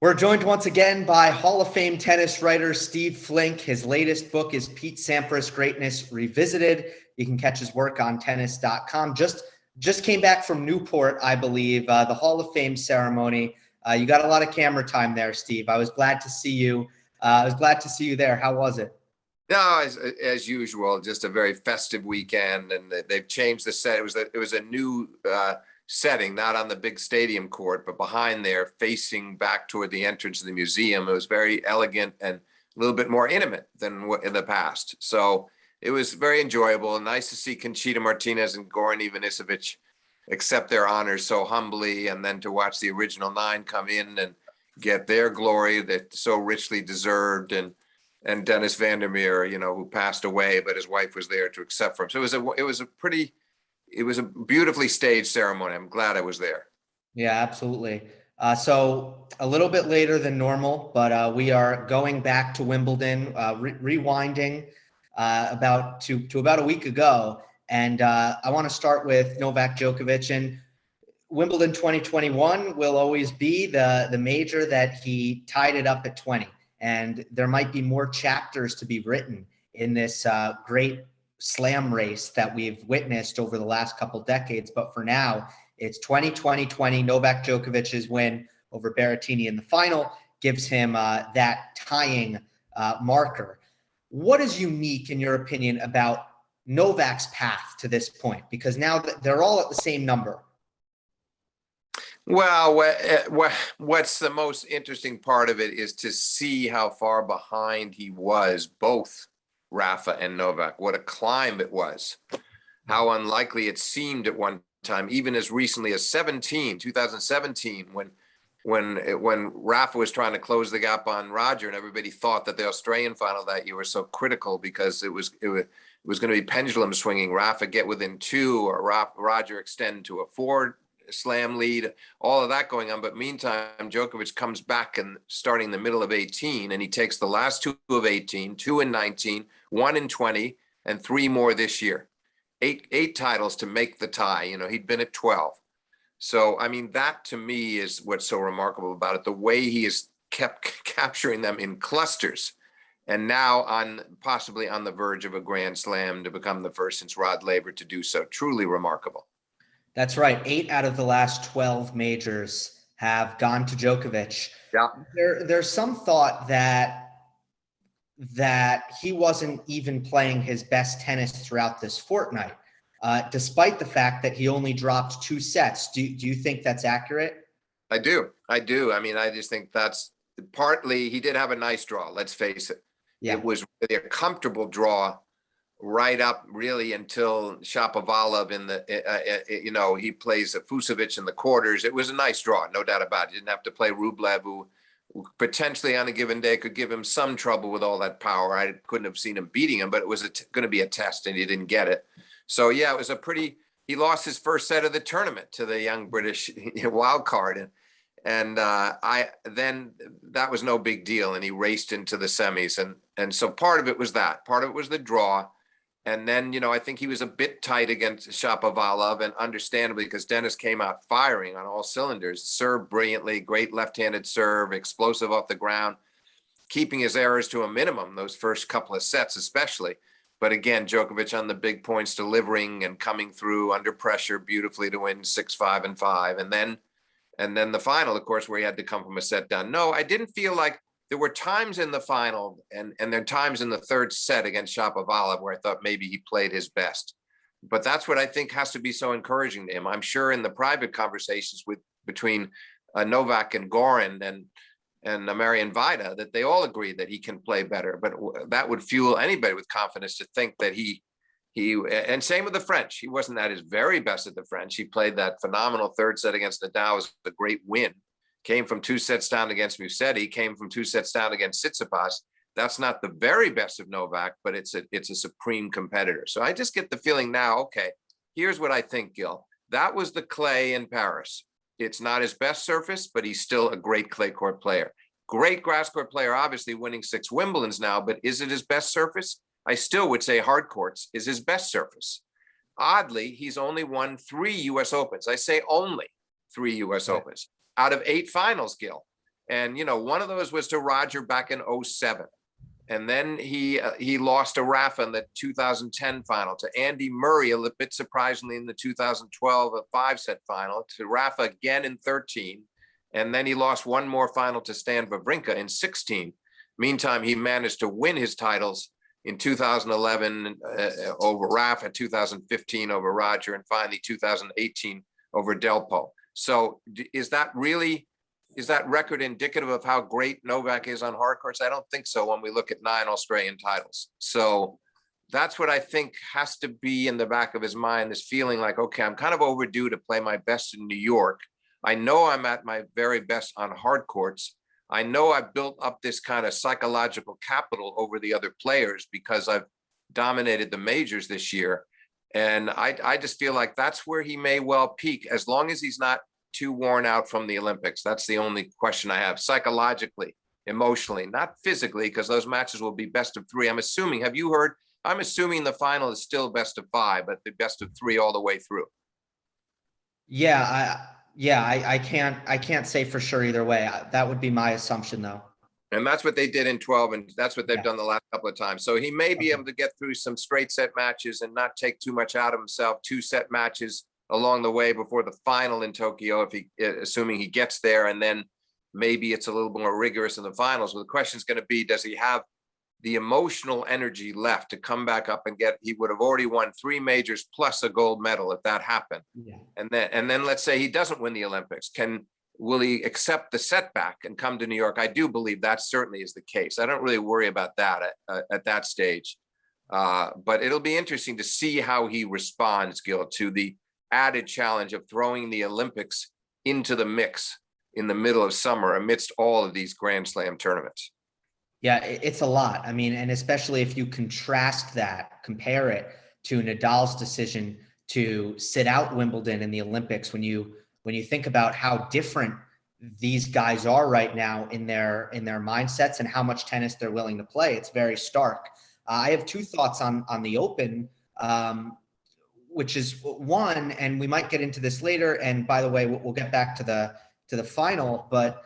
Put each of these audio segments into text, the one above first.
We're joined once again by Hall of Fame tennis writer Steve Flink. His latest book is Pete Sampras Greatness Revisited. You can catch his work on tennis.com. Just came back from Newport, I believe, the Hall of Fame ceremony. You got a lot of camera time there, Steve. I was glad to see you. There. How was it? No, as usual, just a very festive weekend, and they've changed the set. It was a new setting, not on the big stadium court, but behind there, facing back toward the entrance of the museum. It was very elegant and a little bit more intimate than in the past. So it was very enjoyable and nice to see Conchita Martinez and Goran Ivanisevic accept their honors so humbly, and then to watch the original nine come in and get their glory that so richly deserved, and Dennis Vandermeer, who passed away, but his wife was there to accept for him. So it was a beautifully staged ceremony. I'm glad I was there. Yeah, absolutely. So a little bit later than normal, but we are going back to Wimbledon, rewinding about a week ago. And I want to start with Novak Djokovic. And Wimbledon 2021 will always be the major that he tied it up at 20. And there might be more chapters to be written in this great slam race that we've witnessed over the last couple decades. But for now, it's 2020. Novak Djokovic's win over Berrettini in the final gives him that tying marker. What is unique, in your opinion, about Novak's path to this point? Because now they're all at the same number. Well, what's the most interesting part of it is to see how far behind he was, both Rafa and Novak. What a climb it was. How unlikely it seemed at one time, even as recently as 2017, when Rafa was trying to close the gap on Roger, and everybody thought that the Australian final that year was so critical because it was going to be pendulum swinging. Rafa get within two, or Roger extend to a 4 slam lead, all of that going on. But meantime, Djokovic comes back and starting the middle of 18, and he takes the last 2 of 18, 2 in 19, 1 in 20, and 3 more this year. Eight titles to make the tie. He'd been at 12. So, I mean, that to me is what's so remarkable about it. The way he has kept capturing them in clusters, and now possibly on the verge of a Grand Slam to become the first since Rod Laver to do so. Truly remarkable. That's right. 8 out of the last 12 majors have gone to Djokovic. Yeah. There's some thought that he wasn't even playing his best tennis throughout this fortnight, despite the fact that he only dropped 2 sets. Do you think that's accurate? I do. I mean, I just think that's partly, he did have a nice draw. Let's face it. Yeah. It was really a comfortable draw right up really until Shapovalov he plays Fusovic in the quarters. It was a nice draw, no doubt about it. He didn't have to play Rublev, who potentially on a given day could give him some trouble with all that power. I couldn't have seen him beating him, but it was going to be a test, and he didn't get it. So yeah, it was he lost his first set of the tournament to the young British wild card, and then that was no big deal, and he raced into the semis, and so part of it was that. Part of it was the draw. And then, I think he was a bit tight against Shapovalov, and understandably, because Dennis came out firing on all cylinders, served brilliantly, great left-handed serve, explosive off the ground, keeping his errors to a minimum, those first couple of sets especially. But again, Djokovic on the big points, delivering and coming through under pressure beautifully to win 6-5 and 5. And then the final, of course, where he had to come from a set down. No, I didn't feel like there were times in the final and there are times in the third set against Shapovalov where I thought maybe he played his best. But that's what I think has to be so encouraging to him. I'm sure in the private conversations between Novak and Goran and Marian Vida that they all agree that he can play better. But that would fuel anybody with confidence to think that he and same with the French. He wasn't at his very best at the French. He played that phenomenal third set against Nadal. It was a great win. Came from 2 sets down against Musetti, came from 2 sets down against Tsitsipas. That's not the very best of Novak, but it's a supreme competitor. So I just get the feeling now, okay, here's what I think, Gill. That was the clay in Paris. It's not his best surface, but he's still a great clay court player. Great grass court player, obviously winning 6 Wimbledons now, but is it his best surface? I still would say hard courts is his best surface. Oddly, he's only won 3 U.S. Opens. I say only 3 U.S. Opens out of 8 finals, Gill. And, one of those was to Roger back in 07. And then he lost to Rafa in the 2010 final, to Andy Murray a little bit surprisingly in the 2012 5-set final, to Rafa again in 13. And then he lost one more final to Stan Wawrinka in 16. Meantime, he managed to win his titles in 2011 over Rafa, 2015 over Roger, and finally 2018 over Delpo. So is that record indicative of how great Novak is on hard courts? I don't think so when we look at 9 Australian titles. So that's what I think has to be in the back of his mind, this feeling like, okay, I'm kind of overdue to play my best in New York. I know I'm at my very best on hard courts. I know I've built up this kind of psychological capital over the other players because I've dominated the majors this year. And I just feel like that's where he may well peak, as long as he's not too worn out from the Olympics. That's the only question I have, psychologically, emotionally, not physically, because those matches will be best of 3. I'm assuming, have you heard? I'm assuming the final is still best of 5, but the best of 3 all the way through. I can't say for sure either way. That would be my assumption, though. And that's what they did in 12, and that's what they've done the last couple of times. So he may be able to get through some straight set matches and not take too much out of himself, 2-set matches along the way before the final in Tokyo, assuming he gets there, and then maybe it's a little more rigorous in the finals. Well, the question is going to be, does he have the emotional energy left to come back up and he would have already won 3 majors plus a gold medal if that happened. Yeah. And then let's say he doesn't win the Olympics. Will he accept the setback and come to New York? I do believe that certainly is the case. I don't really worry about that at that stage. But it'll be interesting to see how he responds, Gill, to the added challenge of throwing the Olympics into the mix in the middle of summer amidst all of these Grand Slam tournaments. Yeah, it's a lot. I mean, and especially if you compare it to Nadal's decision to sit out Wimbledon in the Olympics, when you think about how different these guys are right now in their mindsets and how much tennis they're willing to play, it's very stark. I have 2 thoughts on the Open, which is one, and we might get into this later. And by the way, we'll get back to the final, but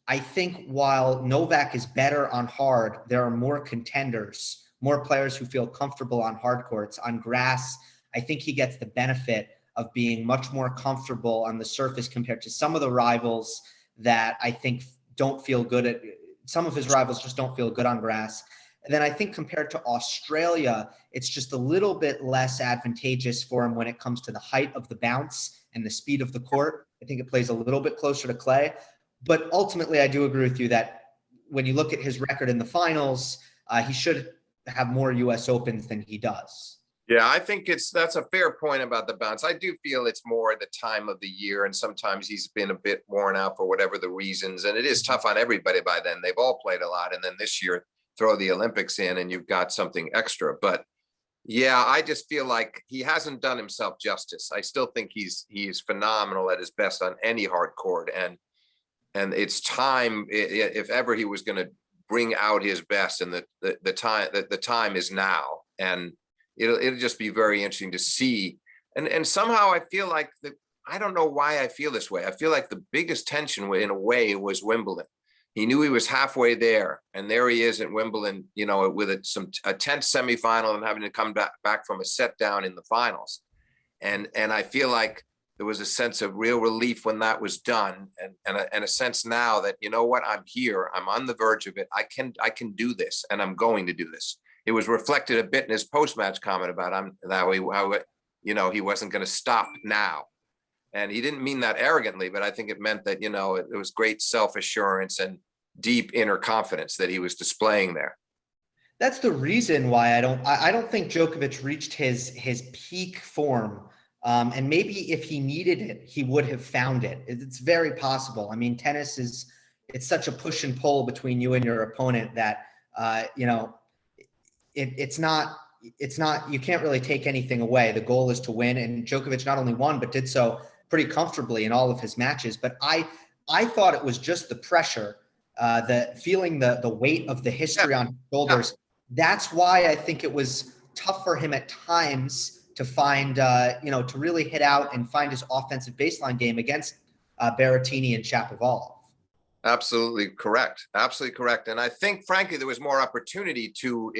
I think while Novak is better on hard, there are more contenders, more players who feel comfortable on hard courts. On grass, I think he gets the benefit of being much more comfortable on the surface compared to some of the rivals that I think don't feel good at. Some of his rivals just don't feel good on grass. And then I think compared to Australia, it's just a little bit less advantageous for him when it comes to the height of the bounce and the speed of the court. I think it plays a little bit closer to clay. But ultimately, I do agree with you that when you look at his record in the finals, he should have more U.S. Opens than he does. Yeah, I think that's a fair point about the bounce. I do feel it's more the time of the year, and sometimes he's been a bit worn out for whatever the reasons. And it is tough on everybody by then. They've all played a lot. And then this year, throw the Olympics in and you've got something extra. But yeah, I just feel like he hasn't done himself justice. I still think he's phenomenal at his best on any hard court. And it's time, if ever he was going to bring out his best, and the time is now. And it'll just be very interesting to see. And somehow I feel like I don't know why I feel this way. I feel like the biggest tension in a way was Wimbledon. He knew he was halfway there, and there he is at Wimbledon, with a tense semifinal and having to come back from a set down in the finals. And I feel like there was a sense of real relief when that was done, and a sense now that, you know what, I'm here, I'm on the verge of it. I can do this, and I'm going to do this. It was reflected a bit in his post-match comment about how he wasn't going to stop now. And he didn't mean that arrogantly, but I think it meant that, it was great self-assurance and deep inner confidence that he was displaying there. That's the reason why I don't think Djokovic reached his peak form. And maybe if he needed it, he would have found it. It's very possible. I mean, tennis it's such a push and pull between you and your opponent that, it's not, you can't really take anything away. The goal is to win. And Djokovic not only won, but did so pretty comfortably in all of his matches. But I thought it was just the pressure, feeling the weight of the history on his shoulders. Yeah. That's why I think it was tough for him at times to find, to really hit out and find his offensive baseline game against Berrettini and Shapovalov. Absolutely correct. Absolutely correct. And I think, frankly, there was more opportunity to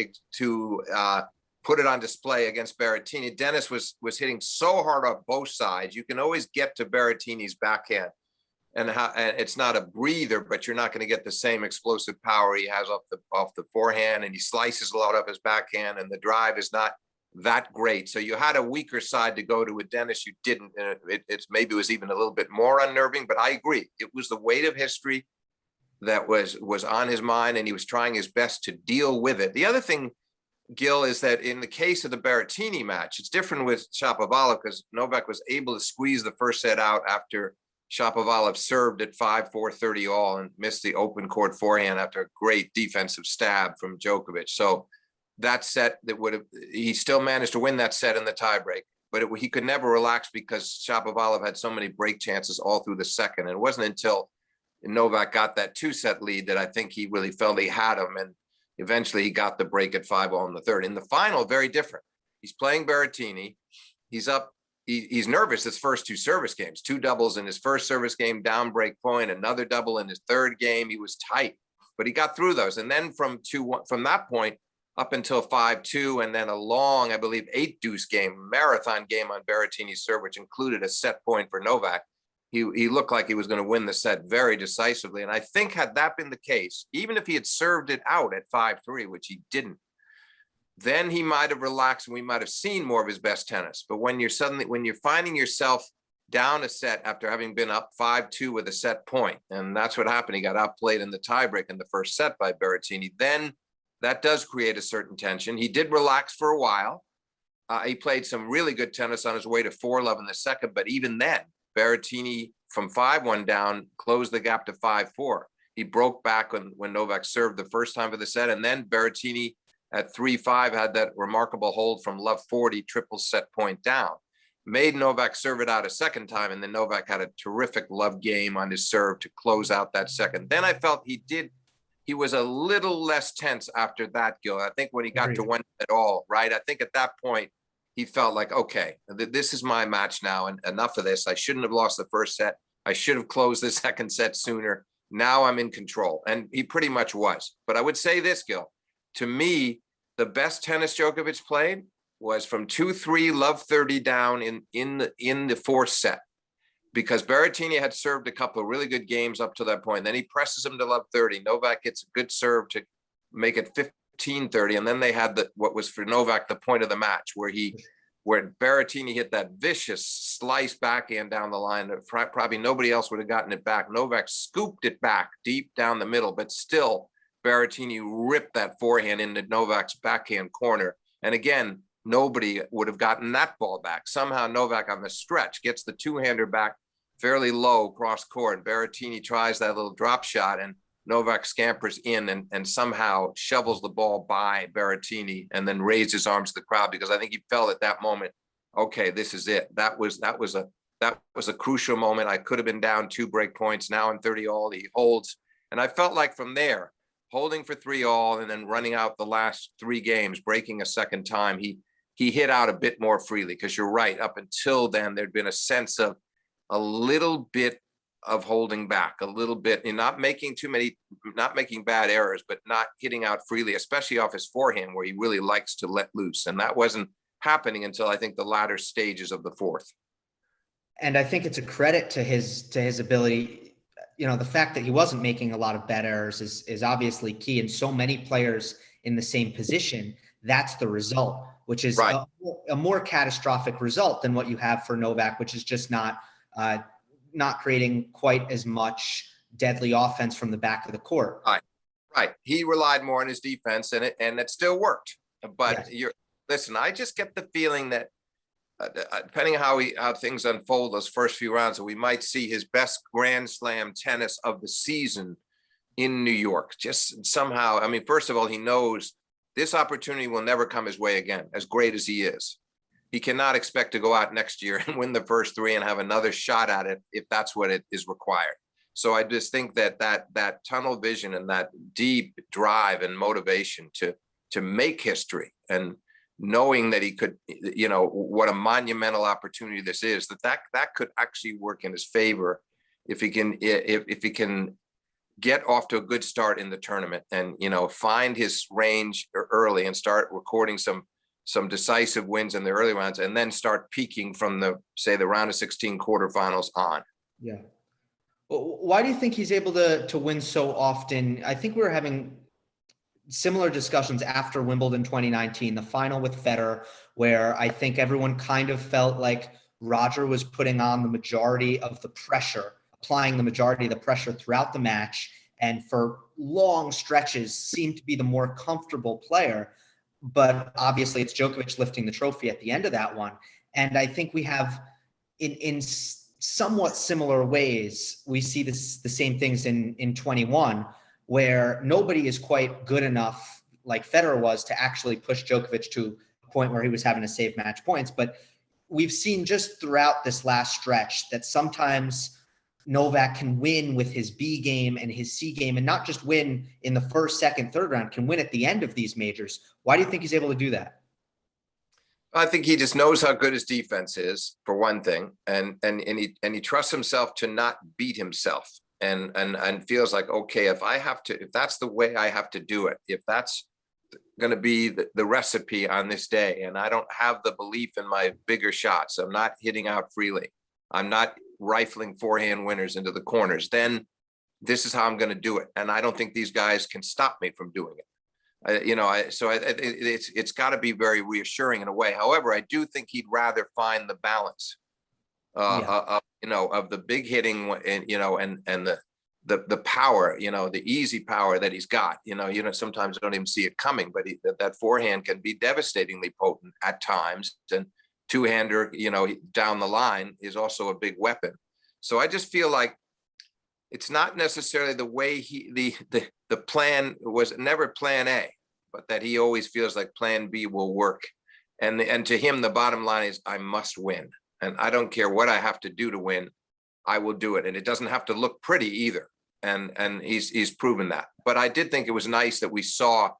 put it on display against Berrettini. Dennis was hitting so hard off both sides. You can always get to Berrettini's backhand, and it's not a breather, but you're not going to get the same explosive power he has off the forehand, and he slices a lot of his backhand, and the drive is not that great. So you had a weaker side to go to with Dennis. You didn't. It's maybe it was even a little bit more unnerving, but I agree. It was the weight of history that was on his mind, and he was trying his best to deal with it. The other thing, Gill, is that in the case of the Berrettini match, it's different with Shapovalov because Novak was able to squeeze the first set out after Shapovalov served at 5-4, 30 all and missed the open court forehand after a great defensive stab from Djokovic. So that set he still managed to win that set in the tiebreak, but he could never relax because Shapovalov had so many break chances all through the second. And it wasn't until Novak got that 2-set lead that I think he really felt he had him, and eventually he got the break at 5-all in the third. In the final, very different. He's playing Berrettini. He's up. He's nervous his first two service games, 2 doubles in his first service game, down break point, another double in his third game. He was tight, but he got through those. And then from that point up until 5-2, and then a long, I believe, 8-deuce game, marathon game on Berrettini's serve, which included a set point for Novak. He looked like he was going to win the set very decisively. And I think had that been the case, even if he had served it out at 5-3, which he didn't, then he might have relaxed and we might have seen more of his best tennis. But when you're finding yourself down a set after having been up 5-2 with a set point, and that's what happened. He got outplayed in the tiebreak in the first set by Berrettini. Then that does create a certain tension. He did relax for a while. He played some really good tennis on his way to 4-love in the second, but even then, Berrettini from 5-1 down closed the gap to 5-4. He broke back when Novak served the first time for the set, and then Berrettini at 3-5 had that remarkable hold from love 40, triple set point down. Made Novak serve it out a second time, and then Novak had a terrific love game on his serve to close out that second. Then I felt he was a little less tense after that, Gil. I think when he got to 1 at all, right? I think at that point, he felt like, okay, this is my match now, and enough of this. I shouldn't have lost the first set. I should have closed the second set sooner. Now I'm in control. And he pretty much was. But I would say this, Gil, to me, the best tennis Djokovic played was from 2-3, love 30 down in the fourth set, because Berrettini had served a couple of really good games up to that point. Then he presses him to love 30. Novak gets a good serve to make it 15-30, and then they had what was for Novak the point of the match, where Berrettini hit that vicious slice backhand down the line. Probably nobody else would have gotten it back. Novak scooped it back deep down the middle, but still Berrettini ripped that forehand into Novak's backhand corner. And again, nobody would have gotten that ball back. Somehow Novak on the stretch gets the two-hander back fairly low cross court. Berrettini tries that little drop shot, and Novak scampers in and somehow shovels the ball by Berrettini and then raised his arms to the crowd, because I think he felt at that moment, okay, this is it. That was a crucial moment. I could have been down 2 break points. Now I'm 30 all. He holds. And I felt like from there, holding for 3 all and then running out the last 3 games, breaking a second time, he hit out a bit more freely, because you're right. Up until then, there'd been a sense of a little bit of holding back a little bit and not making bad errors, but not hitting out freely, especially off his forehand, where he really likes to let loose. And that wasn't happening until I think the latter stages of the fourth. And I think it's a credit to his ability. You know, the fact that he wasn't making a lot of bad errors is obviously key. And so many players in the same position, that's the result, which is right. a more catastrophic result than what you have for Novak, which is just not creating quite as much deadly offense from the back of the court. Right. He relied more on his defense, and it still worked. But yes. Listen, I just get the feeling that depending on how things unfold those first few rounds, that we might see his best Grand Slam tennis of the season in New York. Just somehow, I mean, first of all, he knows this opportunity will never come his way again, as great as he is. He cannot expect to go out next year and win the first 3 and have another shot at it if that's what it is required. So I just think that tunnel vision and that deep drive and motivation to make history, and knowing that he could, you know, what a monumental opportunity this is, that could actually work in his favor if he can get off to a good start in the tournament and, find his range early and start recording some decisive wins in the early rounds, and then start peaking from the round of 16 quarterfinals on. Yeah. Well, why do you think he's able to win so often? I think we were having similar discussions after Wimbledon 2019, the final with Federer, where I think everyone kind of felt like Roger was putting on the majority of the pressure, applying the majority of the pressure throughout the match, and for long stretches seemed to be the more comfortable player. But obviously it's Djokovic lifting the trophy at the end of that one. And I think we have in somewhat similar ways, we see the same things in 21, where nobody is quite good enough, like Federer was, to actually push Djokovic to a point where he was having to save match points. But we've seen just throughout this last stretch that sometimes Novak can win with his B game and his C game, and not just win in the first, second, third round, can win at the end of these majors. Why do you think he's able to do that? I think he just knows how good his defense is, for one thing, and he trusts himself to not beat himself, and feels like, okay, if that's the way I have to do it, if that's going to be the recipe on this day, and I don't have the belief in my bigger shots, I'm not hitting out freely, I'm not rifling forehand winners into the corners, then this is how I'm going to do it. And I don't think these guys can stop me from doing it. It's got to be very reassuring in a way. However, I do think he'd rather find the balance of the big hitting and the power, the easy power that he's got. Sometimes I don't even see it coming, but that forehand can be devastatingly potent at times, and two-hander, down the line is also a big weapon. So I just feel like it's not necessarily the way the plan was never plan A, but that he always feels like plan B will work. And to him, the bottom line is, I must win. And I don't care what I have to do to win, I will do it. And it doesn't have to look pretty either. And he's proven that. But I did think it was nice that we saw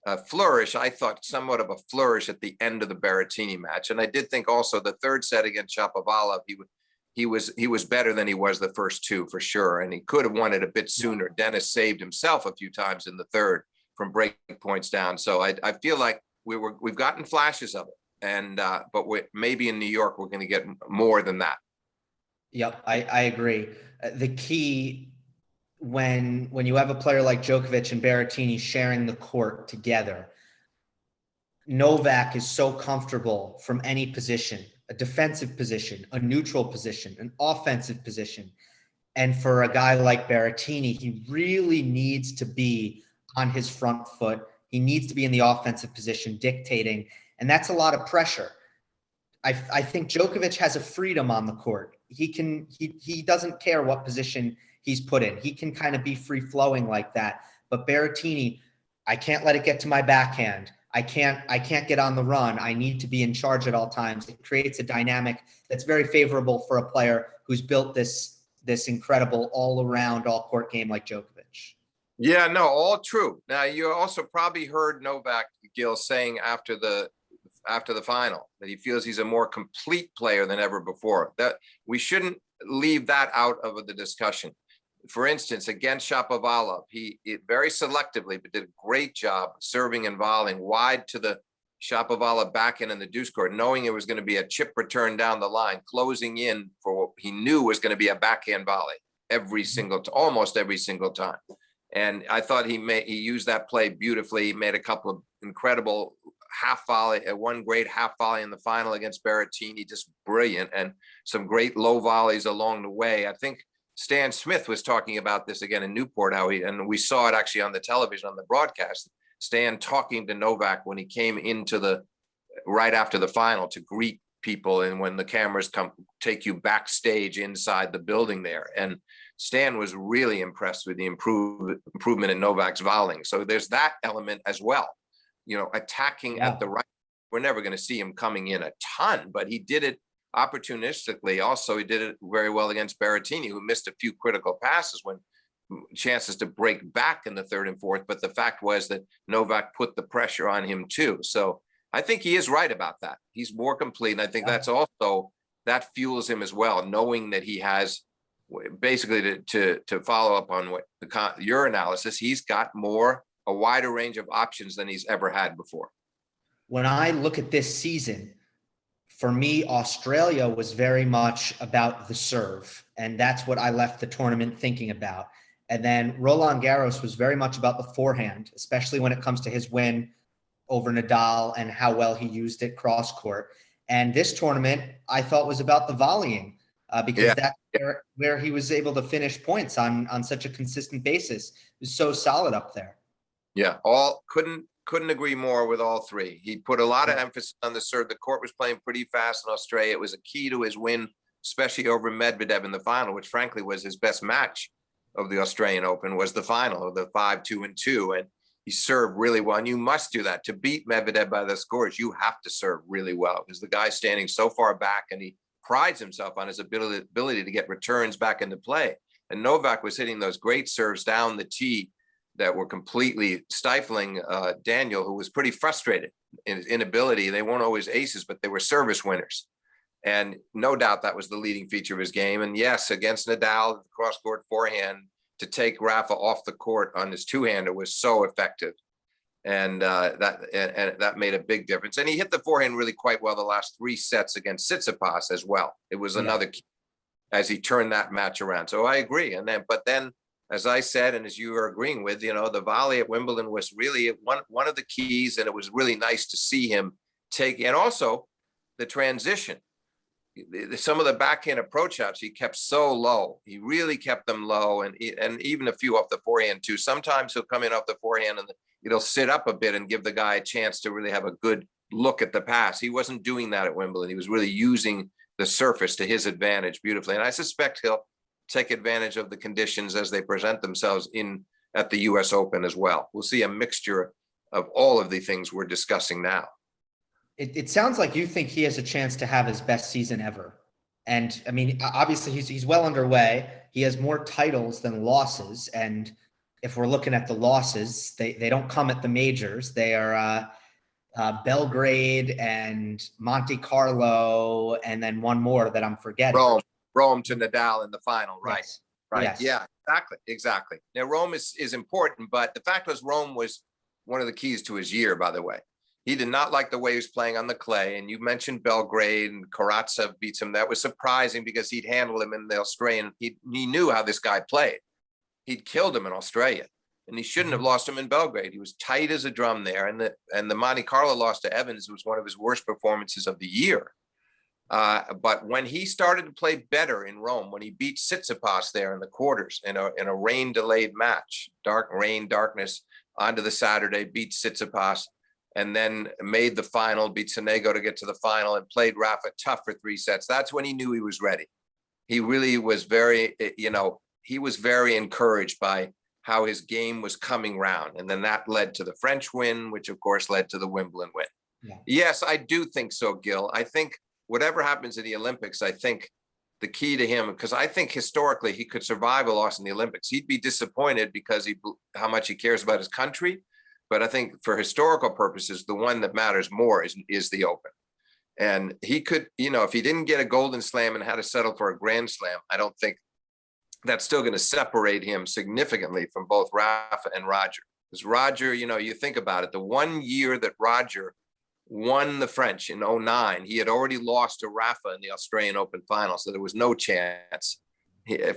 a flourish. I thought somewhat of a flourish at the end of the Berrettini match. And I did think also the third set against Shapovalov, he was better than he was the first two, for sure. And he could have won it a bit sooner. Dennis saved himself a few times in the third from break points down. So I feel like we've gotten flashes of it. But maybe in New York, we're going to get more than that. Yep, I agree. The key when you have a player like Djokovic and Berrettini sharing the court together, Novak is so comfortable from any position, a defensive position, a neutral position, an offensive position. And for a guy like Berrettini, he really needs to be on his front foot. He needs to be in the offensive position, dictating, and that's a lot of pressure. I think Djokovic has a freedom on the court. He doesn't care what position he's put in. He can kind of be free flowing like that. But Berrettini, I can't let it get to my backhand. I can't get on the run. I need to be in charge at all times. It creates a dynamic that's very favorable for a player who's built this incredible all-around, all-court game like Djokovic. Yeah, no, all true. Now, you also probably heard Novak, Gill, saying after the final that he feels he's a more complete player than ever before. That we shouldn't leave that out of the discussion. For instance, against Shapovalov, he very selectively, but did a great job serving and volleying wide to the Shapovalov backhand in the deuce court, knowing it was going to be a chip return down the line, closing in for what he knew was going to be a backhand volley almost every single time. And I thought he used that play beautifully. He made a couple of incredible half volley, one great half volley in the final against Berrettini, just brilliant, and some great low volleys along the way. I think Stan Smith was talking about this again in Newport, and we saw it actually on the television, on the broadcast, Stan talking to Novak when he came into right after the final to greet people, and when the cameras come take you backstage inside the building there. And Stan was really impressed with the improvement in Novak's volleying. So there's that element as well, attacking at the right. We're never going to see him coming in a ton, but he did it opportunistically. Also, he did it very well against Berrettini, who missed a few critical passes when chances to break back in the third and fourth. But the fact was that Novak put the pressure on him too. So I think he is right about that. He's more complete. And I think that fuels him as well, knowing that he has basically to follow up on what your analysis, he's got a wider range of options than he's ever had before. When I look at this season, for me, Australia was very much about the serve, and that's what I left the tournament thinking about. And then Roland Garros was very much about the forehand, especially when it comes to his win over Nadal and how well he used it cross court. And this tournament, I thought, was about the volleying, because that's where he was able to finish points on such a consistent basis. It was so solid up there. Yeah, couldn't agree more with all three. He put a lot of emphasis on the serve. The court was playing pretty fast in Australia. It was a key to his win, especially over Medvedev in the final, which frankly was his best match of the Australian Open, was the final of the 5-2-2. And he served really well. And you must do that. To beat Medvedev by the scores, you have to serve really well, because the guy's standing so far back, and he prides himself on his ability to get returns back into play. And Novak was hitting those great serves down the tee that were completely stifling Daniil, who was pretty frustrated in his inability. They weren't always aces, but they were service winners. And no doubt that was the leading feature of his game. And yes, against Nadal, the cross-court forehand, to take Rafa off the court on his two-hander was so effective. And that made a big difference. And he hit the forehand really quite well the last 3 sets against Tsitsipas as well. It was another key as he turned that match around. So I agree. But then, as I said, and as you are agreeing with, the volley at Wimbledon was really one of the keys, and it was really nice to see him take, and also the transition. Some of the backhand approach shots he kept so low. He really kept them low, and even a few off the forehand too. Sometimes he'll come in off the forehand and it'll sit up a bit and give the guy a chance to really have a good look at the pass. He wasn't doing that at Wimbledon. He was really using the surface to his advantage beautifully. And I suspect he'll take advantage of the conditions as they present themselves at the US Open as well. We'll see a mixture of all of the things we're discussing now. It sounds like you think he has a chance to have his best season ever. And I mean, obviously he's well underway. He has more titles than losses. And if we're looking at the losses, they don't come at the majors. They are Belgrade and Monte Carlo, and then one more that I'm forgetting. Rome to Nadal in the final, right? Yes. Right. Yes. Yeah, exactly. Now, Rome is important, but the fact was Rome was one of the keys to his year, by the way. He did not like the way he was playing on the clay. And you mentioned Belgrade, and Karatsev beats him. That was surprising because he'd handled him in the Australian. He knew how this guy played. He'd killed him in Australia, and he shouldn't have lost him in Belgrade. He was tight as a drum there. And the Monte Carlo loss to Evans was one of his worst performances of the year. But when he started to play better in Rome, when he beat Tsitsipas there in the quarters in a rain-delayed match, darkness onto the Saturday, beat Tsitsipas, and then made the final, beat Sonego to get to the final, and played Rafa tough for 3 sets. That's when he knew he was ready. He really was very encouraged by how his game was coming round. And then that led to the French win, which of course led to the Wimbledon win. Yeah. Yes, I do think so, Gill. I think whatever happens in the Olympics, I think the key to him, because I think historically he could survive a loss in the Olympics. He'd be disappointed because how much he cares about his country. But I think for historical purposes, the one that matters more is the Open. And he could, if he didn't get a Golden Slam and had to settle for a Grand Slam, I don't think that's still going to separate him significantly from both Rafa and Roger. Because Roger, you think about it, the one year that Roger won the French in 2009, he had already lost to Rafa in the Australian Open final. So there was no chance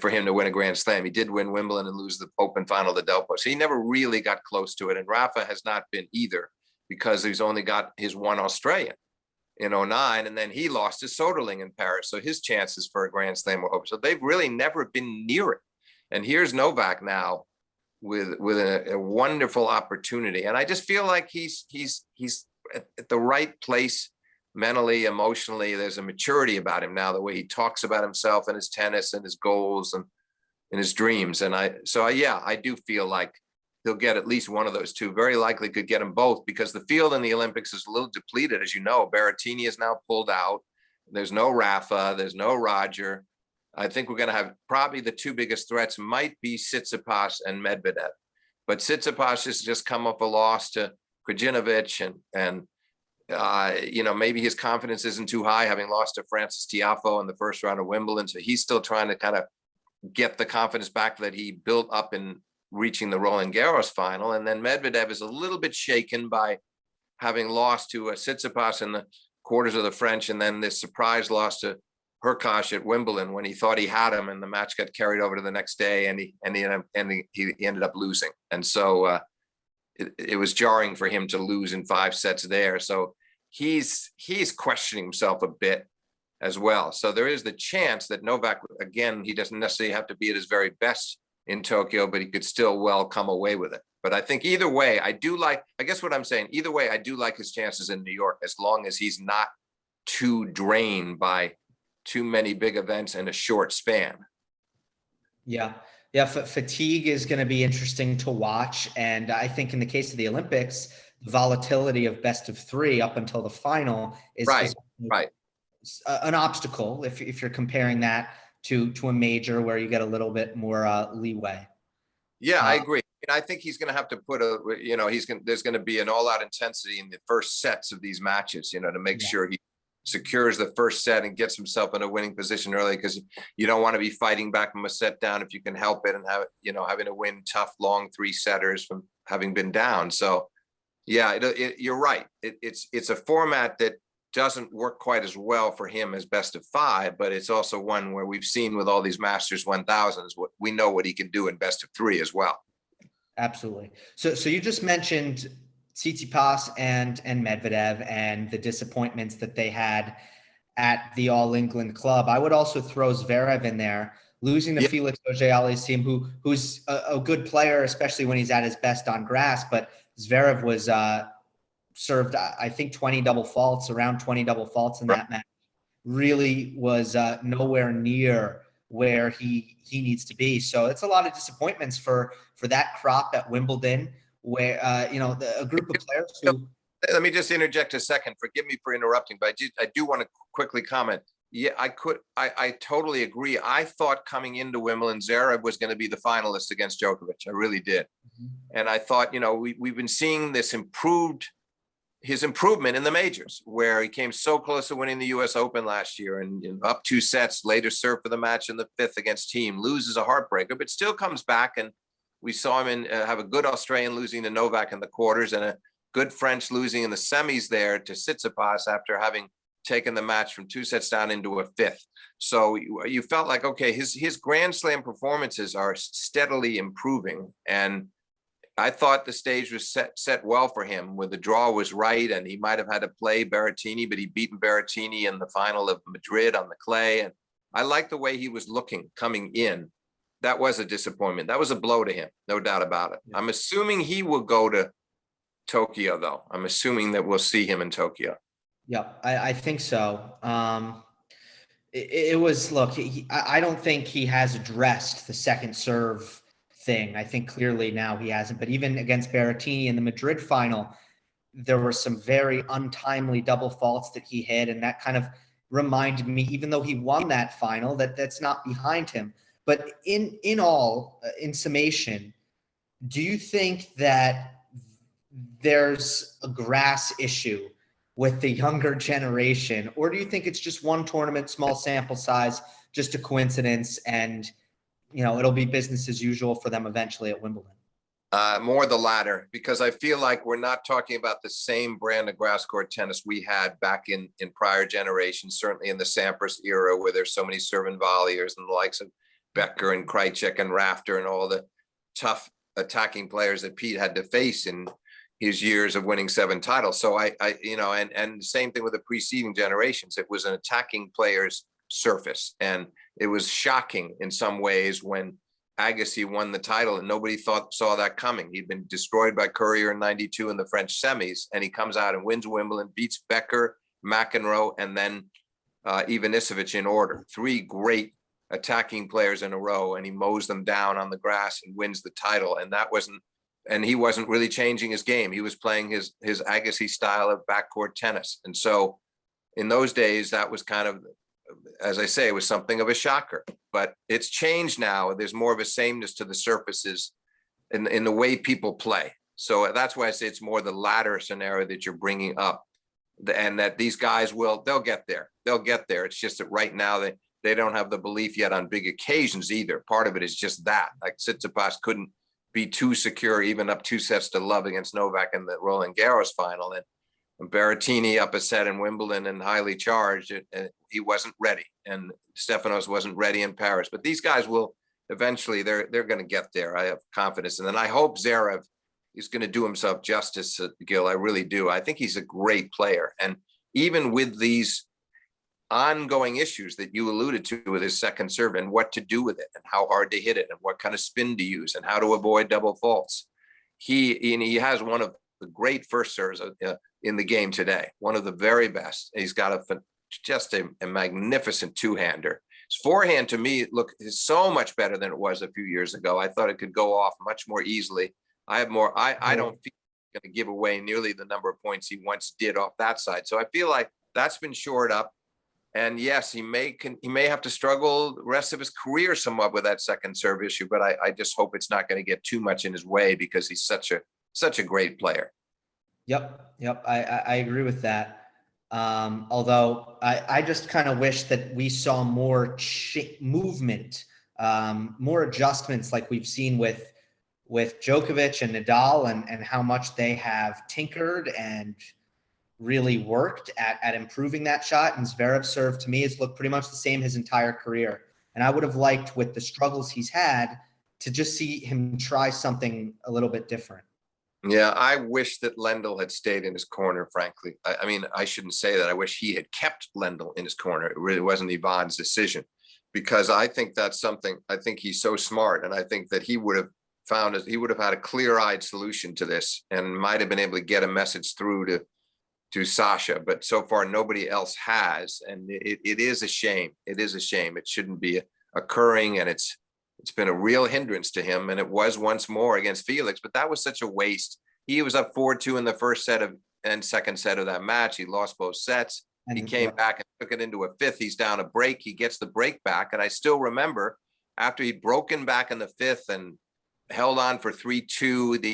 for him to win a Grand Slam. He did win Wimbledon and lose the Open final to Delpo. So he never really got close to it. And Rafa has not been either, because he's only got his one Australian in 2009. And then he lost to Soderling in Paris. So his chances for a Grand Slam were open. So they've really never been near it. And here's Novak now with a wonderful opportunity. And I just feel like he's at the right place mentally, emotionally. There's a maturity about him now, the way he talks about himself and his tennis and his goals and his dreams. And I do feel like he'll get at least one of those two. Very likely could get them both, because the field in the Olympics is a little depleted. As you know, Berrettini is now pulled out. There's no Rafa, there's no Roger. I think we're going to have probably the 2 biggest threats might be Tsitsipas and Medvedev. But Tsitsipas has just come off a loss to Krajinovic, and maybe his confidence isn't too high, having lost to Francis Tiafoe in the first round of Wimbledon. So he's still trying to kind of get the confidence back that he built up in reaching the Roland Garros final. And then Medvedev is a little bit shaken by having lost to Tsitsipas in the quarters of the French, and then this surprise loss to Hurkacz at Wimbledon when he thought he had him, and the match got carried over to the next day, and he ended up losing. And so it was jarring for him to lose in 5 sets there. So he's questioning himself a bit as well. So there is the chance that Novak, again, he doesn't necessarily have to be at his very best in Tokyo, but he could still well come away with it. But I think either way, I guess what I'm saying, either way, I do like his chances in New York, as long as he's not too drained by too many big events in a short span. Yeah. Fatigue is going to be interesting to watch. And I think in the case of the Olympics, the volatility of best of 3 up until the final is an obstacle if you're comparing that to a major where you get a little bit more leeway. Yeah, I agree. And I think he's going to have to put there's going to be an all-out intensity in the first sets of these matches, to make sure he secures the first set and gets himself in a winning position early, because you don't want to be fighting back from a set down if you can help it, and having to win tough, long 3-setters from having been down. So yeah, you're right. It's a format that doesn't work quite as well for him as best of 5, but it's also one where we've seen with all these Masters 1000s, we know what he can do in best of 3 as well. Absolutely. So you just mentioned Tsitsipas and Medvedev and the disappointments that they had at the All England Club. I would also throw Zverev in there, losing to Felix Auger-Aliassime team, who's a good player, especially when he's at his best on grass. But Zverev was served, I think, 20 double faults in that match. Really was nowhere near where he needs to be. So it's a lot of disappointments for that crop at Wimbledon, where a group of players who. Let me just interject a second. Forgive me for interrupting, but I do want to quickly comment. Yeah, I totally agree. I thought coming into Wimbledon, Zverev was going to be the finalist against Djokovic. I really did. Mm-hmm. And I thought, we've been seeing his improvement in the majors, where he came so close to winning the US Open last year, and up 2 sets, later served for the match in the 5th against Thiem, loses a heartbreaker, but still comes back. And we saw him have a good Australian losing to Novak in the quarters, and a good French losing in the semis there to Tsitsipas after having taken the match from 2 sets down into a 5th. So you felt like, okay, his Grand Slam performances are steadily improving. And I thought the stage was set well for him, where the draw was right, and he might have had to play Berrettini, but he beat Berrettini in the final of Madrid on the clay. And I liked the way he was looking coming in. That was a disappointment. That was a blow to him, no doubt about it. Yeah. I'm assuming he will go to Tokyo, though. I'm assuming that we'll see him in Tokyo. Yeah, I think so. It was, look, I don't think he has addressed the second serve thing. I think clearly now he hasn't, but even against Berrettini in the Madrid final, there were some very untimely double faults that he hit, and that kind of reminded me, even though he won that final, that's not behind him. But in summation, do you think that there's a grass issue with the younger generation, or do you think it's just one tournament, small sample size, just a coincidence, and it'll be business as usual for them eventually at Wimbledon? More the latter, because I feel like we're not talking about the same brand of grass court tennis we had back in prior generations, certainly in the Sampras era, where there's so many serve and volleyers and the likes of Becker and Krajicek and Rafter and all the tough attacking players that Pete had to face in his years of winning 7 titles. So and the same thing with the preceding generations. It was an attacking player's surface, and it was shocking in some ways when Agassi won the title, and nobody saw that coming. He'd been destroyed by Courier in '92 in the French semis, and he comes out and wins Wimbledon, beats Becker, McEnroe, and then Ivanisevic in order. 3 great attacking players in a row, and he mows them down on the grass and wins the title. And he wasn't really changing his game. He was playing his Agassi style of backcourt tennis. And so in those days, that was kind of, as I say, it was something of a shocker. But it's changed now. There's more of a sameness to the surfaces in the way people play. So that's why I say it's more the latter scenario that you're bringing up, and that these guys they'll get there. They'll get there. It's just that right now they don't have the belief yet on big occasions either. Part of it is just that, like Tsitsipas couldn't be too secure, even up 2-0 against Novak in the Roland Garros final. And Berrettini up a set in Wimbledon and highly charged, and he wasn't ready. And Stefanos wasn't ready in Paris. But these guys will eventually, they're going to get there. I have confidence. And then I hope Zverev is going to do himself justice, Gill. I really do. I think he's a great player. And even with these ongoing issues that you alluded to with his second serve and what to do with it and how hard to hit it and what kind of spin to use and how to avoid double faults. He has one of the great first serves in the game today, one of the very best. He's got just a magnificent two-hander. His forehand to me, look, is so much better than it was a few years ago. I thought it could go off much more easily. I don't feel going to give away nearly the number of points he once did off that side. So I feel like that's been shored up. And yes, he may have to struggle the rest of his career somewhat with that second serve issue, but I just hope it's not going to get too much in his way because he's such a great player. Yep. I agree with that. Although I just kind of wish that we saw more movement, more adjustments like we've seen with Djokovic and Nadal and how much they have tinkered and really worked at improving that shot. And Zverev's serve to me has looked pretty much the same his entire career. And I would have liked, with the struggles he's had, to just see him try something a little bit different. Yeah, I wish that Lendl had stayed in his corner, frankly. I mean, I shouldn't say that. I wish he had kept Lendl in his corner. It really wasn't Ivan's decision, because I think that's something, I think he's so smart. And I think that he would have had a clear-eyed solution to this and might have been able to get a message through to Sasha, but so far nobody else has. And it is a shame. It is a shame. It shouldn't be occurring. And it's been a real hindrance to him. And it was once more against Felix, but that was such a waste. He was up 4-2 in the first set and second set of that match. He lost both sets. And he came back and took it into a fifth. He's down a break. He gets the break back. And I still remember after he'd broken back in the fifth and held on for 3-2,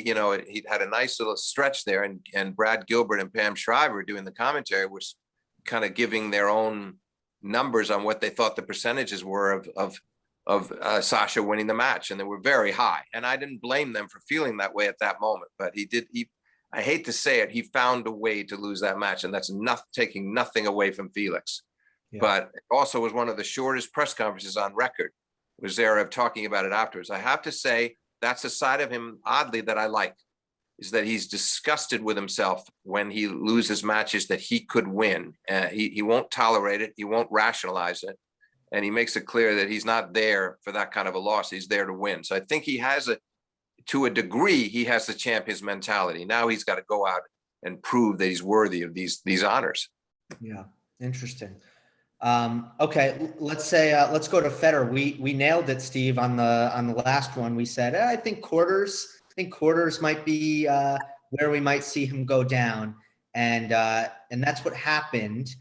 he'd had a nice little stretch there, and Brad Gilbert and Pam Shriver doing the commentary was kind of giving their own numbers on what they thought the percentages were of Sasha winning the match, and they were very high. And I didn't blame them for feeling that way at that moment, but I hate to say it, he found a way to lose that match, and that's taking nothing away from Felix. Yeah. But it also was one of the shortest press conferences on record, was Zverev talking about it afterwards. I have to say, that's a side of him, oddly, that I like, is that he's disgusted with himself when he loses matches that he could win. He won't tolerate it. He won't rationalize it. And he makes it clear that he's not there for that kind of a loss. He's there to win. So I think he has to a degree, he has the champion's mentality. Now he's got to go out and prove that he's worthy of these honors. Yeah, interesting. Okay, let's go to Federer. We nailed it, Steve, on the last one. We said, I think quarters might be where we might see him go down. And that's what happened,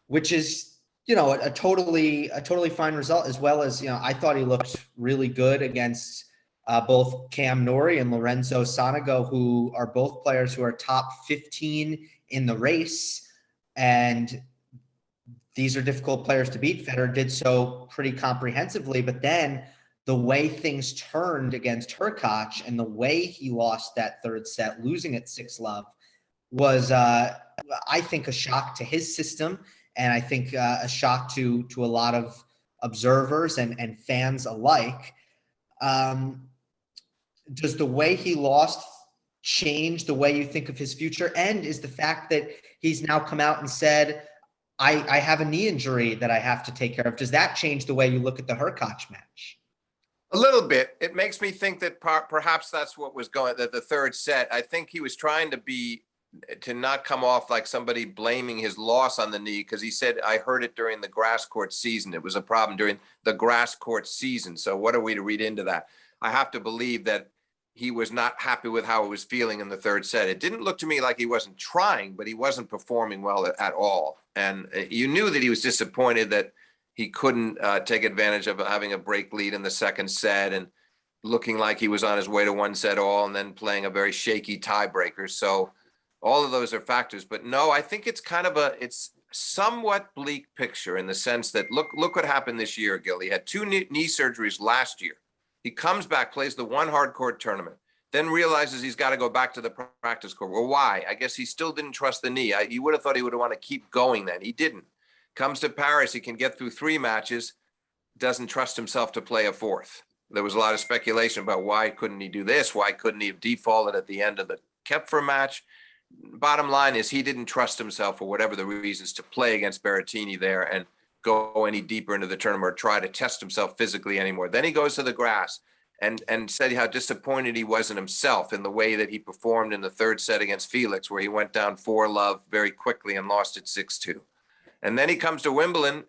which is, a totally fine result, as well as, I thought he looked really good against both Cam Norrie and Lorenzo Sonego, who are both players who are top 15 in the race. And these are difficult players to beat. Federer did so pretty comprehensively, but then the way things turned against Hurkacz and the way he lost that third set, losing at 6-love, was, I think, a shock to his system, and I think a shock to a lot of observers and fans alike. Does the way he lost change the way you think of his future? And is the fact that he's now come out and said, I have a knee injury that I have to take care of, does that change the way you look at the Hurkacz match? A little bit. It makes me think that perhaps that's what was going, that the third set, I think he was trying to not come off like somebody blaming his loss on the knee, because he said, I heard it during the grass court season. It was a problem during the grass court season. So what are we to read into that? I have to believe that he was not happy with how he was feeling in the third set. It didn't look to me like he wasn't trying, but he wasn't performing well at all. And you knew that he was disappointed that he couldn't take advantage of having a break lead in the second set and looking like he was on his way to one set all and then playing a very shaky tiebreaker. So all of those are factors. But no, I think it's kind of somewhat bleak picture in the sense that look what happened this year, Gil. He had 2 knee surgeries last year. He comes back, plays the one hard court tournament, then realizes he's got to go back to the practice court. Well, why? I guess he still didn't trust the knee. You would have thought he would have want to keep going then. He didn't. Comes to Paris, he can get through 3 matches, doesn't trust himself to play a 4th. There was a lot of speculation about why couldn't he do this? Why couldn't he have defaulted at the end of the Kepfer match? Bottom line is he didn't trust himself for whatever the reasons to play against Berrettini there and go any deeper into the tournament or try to test himself physically anymore. Then he goes to the grass and said how disappointed he was in himself in the way that he performed in the 3rd set against Felix, where he went down 4-love very quickly and lost it 6-2. And then he comes to Wimbledon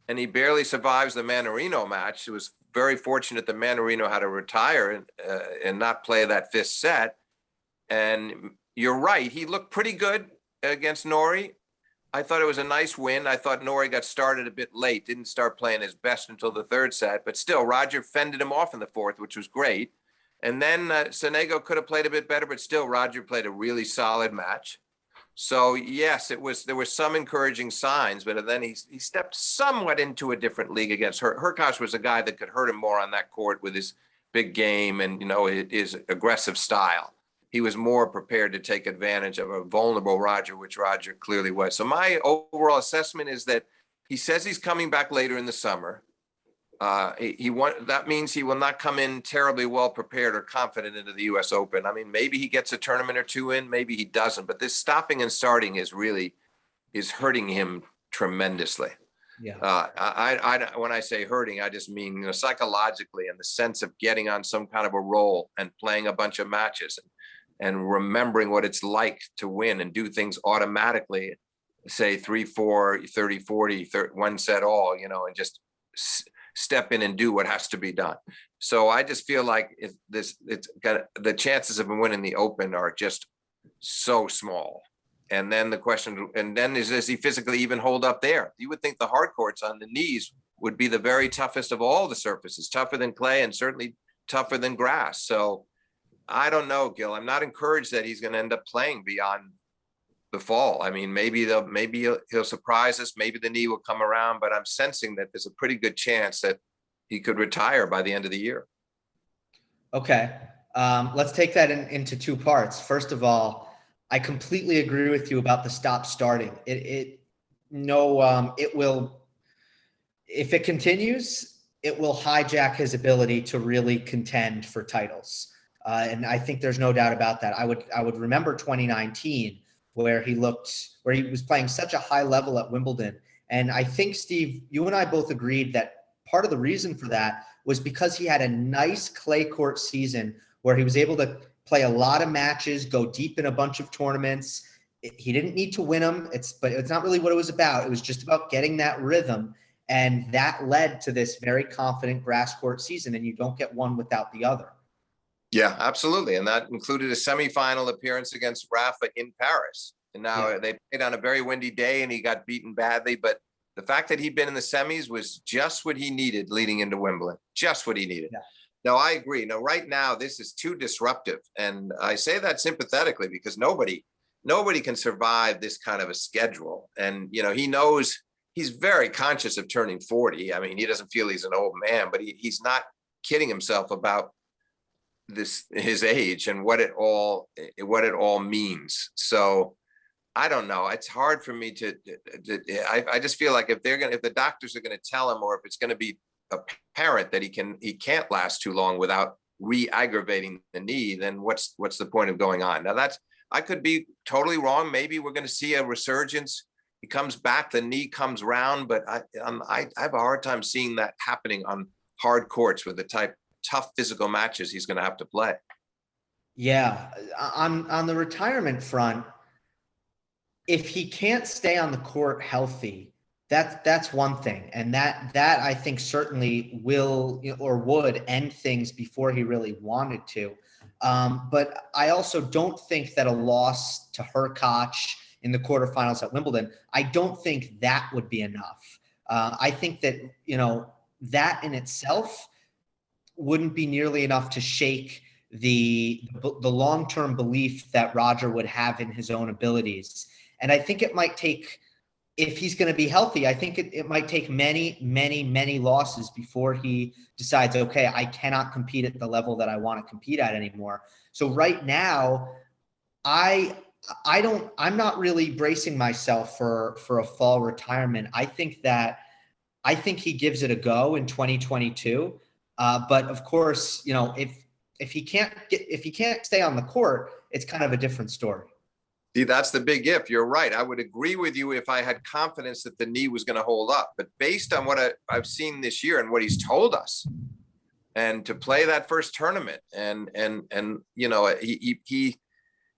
and he barely survives the Mannarino match. He was very fortunate that Mannarino had to retire and not play that 5th set. And you're right, he looked pretty good against Norrie. I thought it was a nice win. I thought Norrie got started a bit late, didn't start playing his best until the 3rd set, but still Roger fended him off in the 4th, which was great. And then Sonego could have played a bit better, but still Roger played a really solid match. So yes, there were some encouraging signs, but then he stepped somewhat into a different league against Hurkacz was a guy that could hurt him more on that court with his big game and, his aggressive style. He was more prepared to take advantage of a vulnerable Roger, which Roger clearly was. So my overall assessment is that he says he's coming back later in the summer. That means he will not come in terribly well prepared or confident into the U.S. Open. I mean, maybe he gets a tournament or 2 in, maybe he doesn't. But this stopping and starting is hurting him tremendously. Yeah. When I say hurting, I just mean psychologically, in the sense of getting on some kind of a roll and playing a bunch of matches and remembering what it's like to win and do things automatically, say 3-4, 30-40, 1 set all, and just step in and do what has to be done. So I just feel like the chances of him winning the Open are just so small. And then the question, is, does he physically even hold up there? You would think the hard courts on the knees would be the very toughest of all the surfaces, tougher than clay and certainly tougher than grass. So I don't know, Gil. I'm not encouraged that he's going to end up playing beyond the fall. I mean, maybe he'll surprise us. Maybe the knee will come around, but I'm sensing that there's a pretty good chance that he could retire by the end of the year. Okay. Let's take that into 2 parts. First of all, I completely agree with you about the stop starting. It will, if it continues, it will hijack his ability to really contend for titles. And I think there's no doubt about that. I would remember 2019 where he was playing such a high level at Wimbledon. And I think, Steve, you and I both agreed that part of the reason for that was because he had a nice clay court season where he was able to play a lot of matches, go deep in a bunch of tournaments. He didn't need to win them. But it's not really what it was about. It was just about getting that rhythm. And that led to this very confident grass court season. And you don't get one without the other. Yeah, absolutely. And that included a semifinal appearance against Rafa in Paris. And now they played on a very windy day and he got beaten badly. But the fact that he'd been in the semis was just what he needed leading into Wimbledon. Just what he needed. Yeah. No, I agree. Now, right now, this is too disruptive. And I say that sympathetically because nobody can survive this kind of a schedule. And, he knows he's very conscious of turning 40. I mean, he doesn't feel he's an old man, but he's not kidding himself about his age and what it all means. So I don't know. It's hard for me I just feel like if the doctors are going to tell him, or if it's going to be apparent that he can't last too long without re-aggravating the knee, then what's the point of going on? Now I could be totally wrong. Maybe we're going to see a resurgence. He comes back, the knee comes round, but I have a hard time seeing that happening on hard courts with the tough physical matches he's going to have to play. Yeah. On the retirement front, if he can't stay on the court healthy, that's one thing. And that I think certainly will or would end things before he really wanted to. But I also don't think that a loss to Hurkacz in the quarterfinals at Wimbledon, I don't think that would be enough. I think that, that in itself wouldn't be nearly enough to shake the long-term belief that Roger would have in his own abilities. And I think it might take if he's going to be healthy, I think it might take many, many, many losses before he decides, okay, I cannot compete at the level that I want to compete at anymore. So right now, I'm not really bracing myself for a fall retirement. I think he gives it a go in 2022. But of course, if he can't stay on the court, it's kind of a different story. See, that's the big if. You're right. I would agree with you if I had confidence that the knee was going to hold up. But based on what I've seen this year and what he's told us, and to play that first tournament, and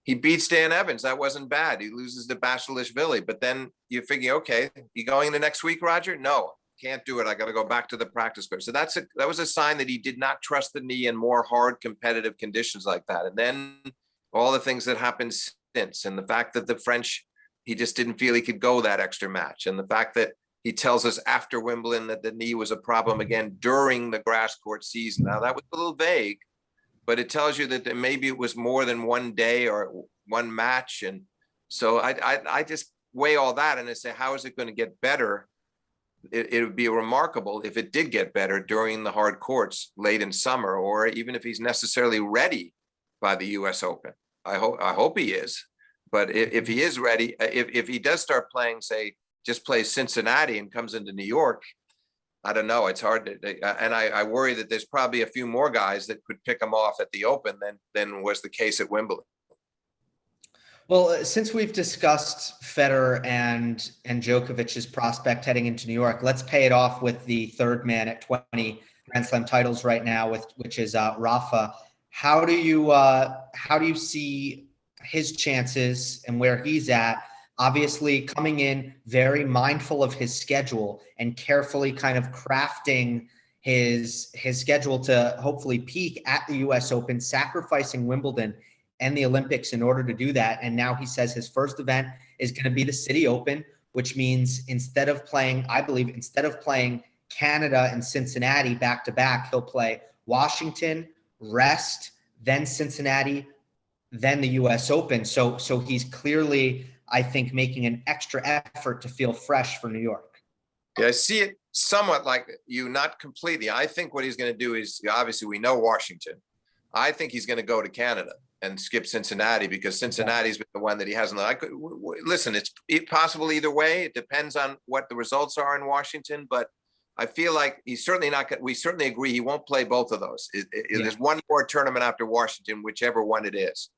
he beats Dan Evans. That wasn't bad. He loses to Basilashvili. But then you're thinking, okay, you going the next week, Roger? No, can't do it. I got to go back to the practice court. So that was a sign that he did not trust the knee in more hard competitive conditions like that. And then all the things that happened since, and the fact that the French, he just didn't feel he could go that extra match. And the fact that he tells us after Wimbledon that the knee was a problem again during the grass court season. Now that was a little vague, but it tells you that maybe it was more than one day or one match. And so I just weigh all that and I say, how is it going to get better? It would be remarkable if it did get better during the hard courts late in summer, or even if he's necessarily ready by the US Open. I hope he is, but if he is ready, if he does start playing, say, just plays Cincinnati and comes into New York, I don't know. It's hard to, and I worry that there's probably a few more guys that could pick him off at the Open than was the case at Wimbledon. Well, since we've discussed Federer and Djokovic's prospect heading into New York, let's pay it off with the third man at 20 Grand Slam titles right now, which is Rafa. How do you see his chances and where he's at? Obviously, coming in very mindful of his schedule and carefully kind of crafting his schedule to hopefully peak at the U.S. Open, sacrificing Wimbledon and the Olympics in order to do that. And now he says his first event is going to be the City Open, which means instead of playing Canada and Cincinnati back to back, he'll play Washington, rest, then Cincinnati, then the US Open. So he's clearly, I think, making an extra effort to feel fresh for New York. Yeah, I see it somewhat like you, not completely. I think what he's going to do is, obviously we know Washington. I think he's going to go to Canada and skip Cincinnati, because Cincinnati's been the one that he hasn't. Listen, it's possible either way. It depends on what the results are in Washington, but I feel like he's certainly not going to, we certainly agree he won't play both of those. There's one more tournament after Washington, whichever one it is.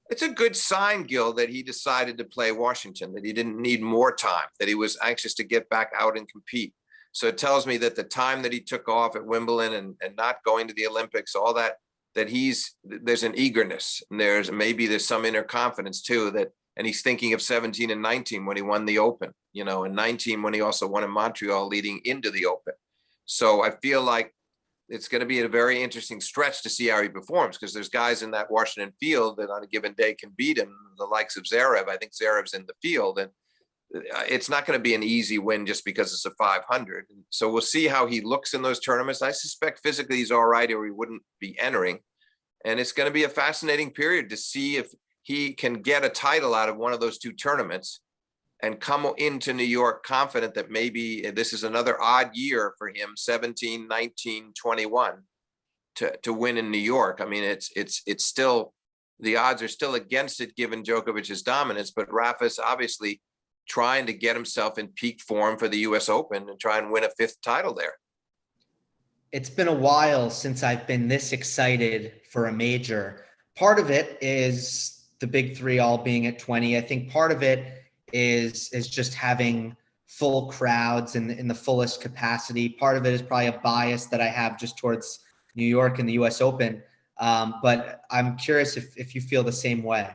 It's a good sign, Gill, that he decided to play Washington, that he didn't need more time, that he was anxious to get back out and compete. So it tells me that the time that he took off at Wimbledon and not going to the Olympics, all that there's an eagerness, and there's some inner confidence too, and he's thinking of 17 and 19 when he won the Open, and 19 when he also won in Montreal leading into the Open. So I feel like it's going to be a very interesting stretch to see how he performs, because there's guys in that Washington field that on a given day can beat him, the likes of Zverev. I think Zverev's in the field, and it's not going to be an easy win just because it's a 500. So we'll see how he looks in those tournaments. I suspect physically he's all right, or he wouldn't be entering. And it's going to be a fascinating period to see if he can get a title out of one of those two tournaments and come into New York confident that maybe this is another odd year for him, 17, 19, 21, to win in New York. I mean, it's still, the odds are still against it given Djokovic's dominance, but Rafa's obviously trying to get himself in peak form for the US Open and try and win a fifth title there. It's been a while since I've been this excited for a major. Part of it is the big three all being at 20. I think part of it is just having full crowds in the fullest capacity. Part of it is probably a bias that I have just towards New York and the US Open. But I'm curious if you feel the same way.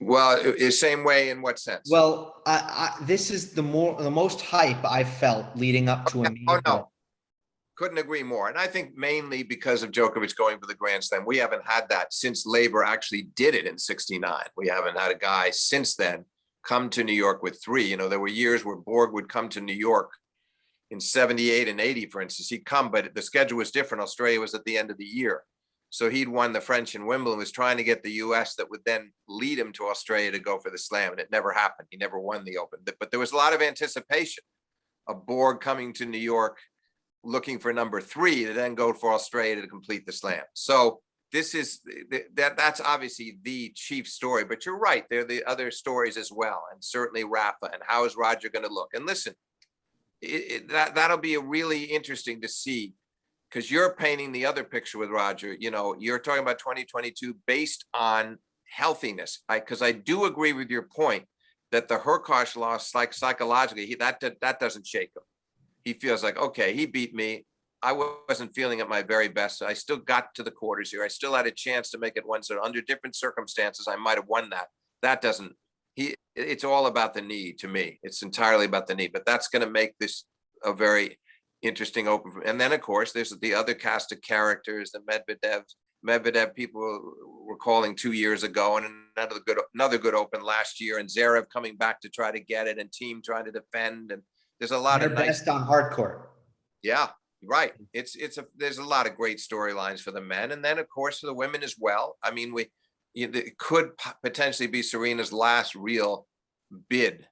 Well, the same way in what sense? Well, this is the most hype I've felt leading up to a major. Oh, no. Couldn't agree more. And I think mainly because of Djokovic going for the Grand Slam. We haven't had that since Laver actually did it in 69. We haven't had a guy since then come to New York with three. There were years where Borg would come to New York in 78 and 80, for instance. He'd come, but the schedule was different. Australia was at the end of the year. So he'd won the French and Wimbledon, was trying to get the US that would then lead him to Australia to go for the Slam. And it never happened. He never won the Open. But there was a lot of anticipation. A Borg coming to New York looking for number 3 to then go for Australia to complete the Slam. So this is that's obviously the chief story. But you're right. There are the other stories as well. And certainly Rafa. And how is Roger going to look? And listen, that'll be really interesting to see. Because you're painting the other picture with Roger, you're talking about 2022 based on healthiness. Because I do agree with your point that the Hurkacz loss, like psychologically, that doesn't shake him. He feels like, okay, he beat me. I wasn't feeling at my very best. I still got to the quarters here. I still had a chance to make it one. So under different circumstances, I might have won that. That doesn't. It's all about the knee to me. It's entirely about the knee. But that's going to make this a very interesting Open. And then, of course, there's the other cast of characters, the Medvedev people were calling 2 years ago, and another good Open last year, and Zverev coming back to try to get it, and Team trying to defend. And there's a lot of nice best on hard court. Yeah, right. There's a lot of great storylines for the men, and then of course for the women as well. I mean, it could potentially be Serena's last real bid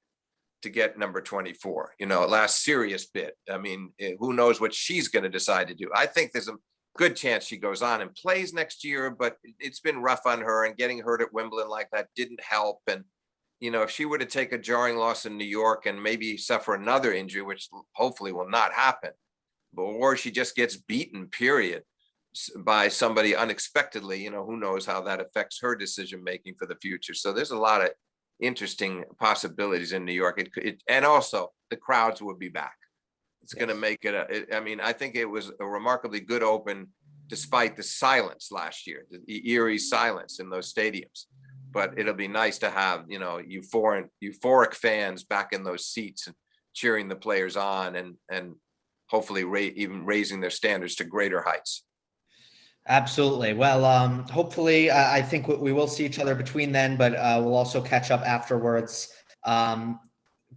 to get number 24, last serious bid. I mean, who knows what she's going to decide to do. I think there's a good chance she goes on and plays next year, but it's been rough on her, and getting hurt at Wimbledon like that didn't help. And, if she were to take a jarring loss in New York and maybe suffer another injury, which hopefully will not happen, or she just gets beaten, period, by somebody unexpectedly, who knows how that affects her decision-making for the future. So there's a lot of interesting possibilities in New York. And also the crowds will be back. It's going to make it. I think it was a remarkably good Open, despite the silence last year, the eerie silence in those stadiums. But it'll be nice to have euphoric fans back in those seats and cheering the players on, and hopefully even raising their standards to greater heights. Absolutely. Well, hopefully, I think we will see each other between then, but we'll also catch up afterwards.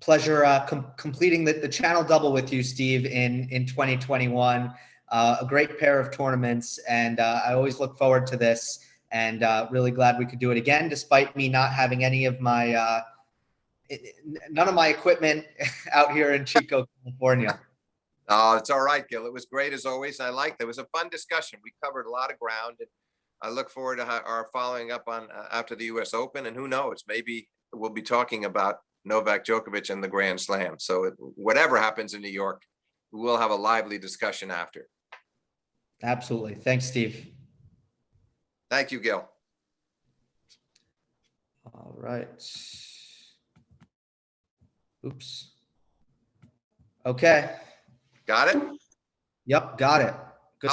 Pleasure completing the channel double with you, Steve, in 2021. A great pair of tournaments, and I always look forward to this, and really glad we could do it again, despite me not having any of my none of my equipment out here in Chico, California. Oh, it's all right, Gill. It was great as always. I liked it. It was a fun discussion. We covered a lot of ground, and I look forward to our following up on after the U.S. Open. And who knows, maybe we'll be talking about Novak Djokovic and the Grand Slam. So whatever happens in New York, we'll have a lively discussion after. Absolutely. Thanks, Steve. Thank you, Gill. All right. Oops. Okay. Got it? Yep, got it. Good.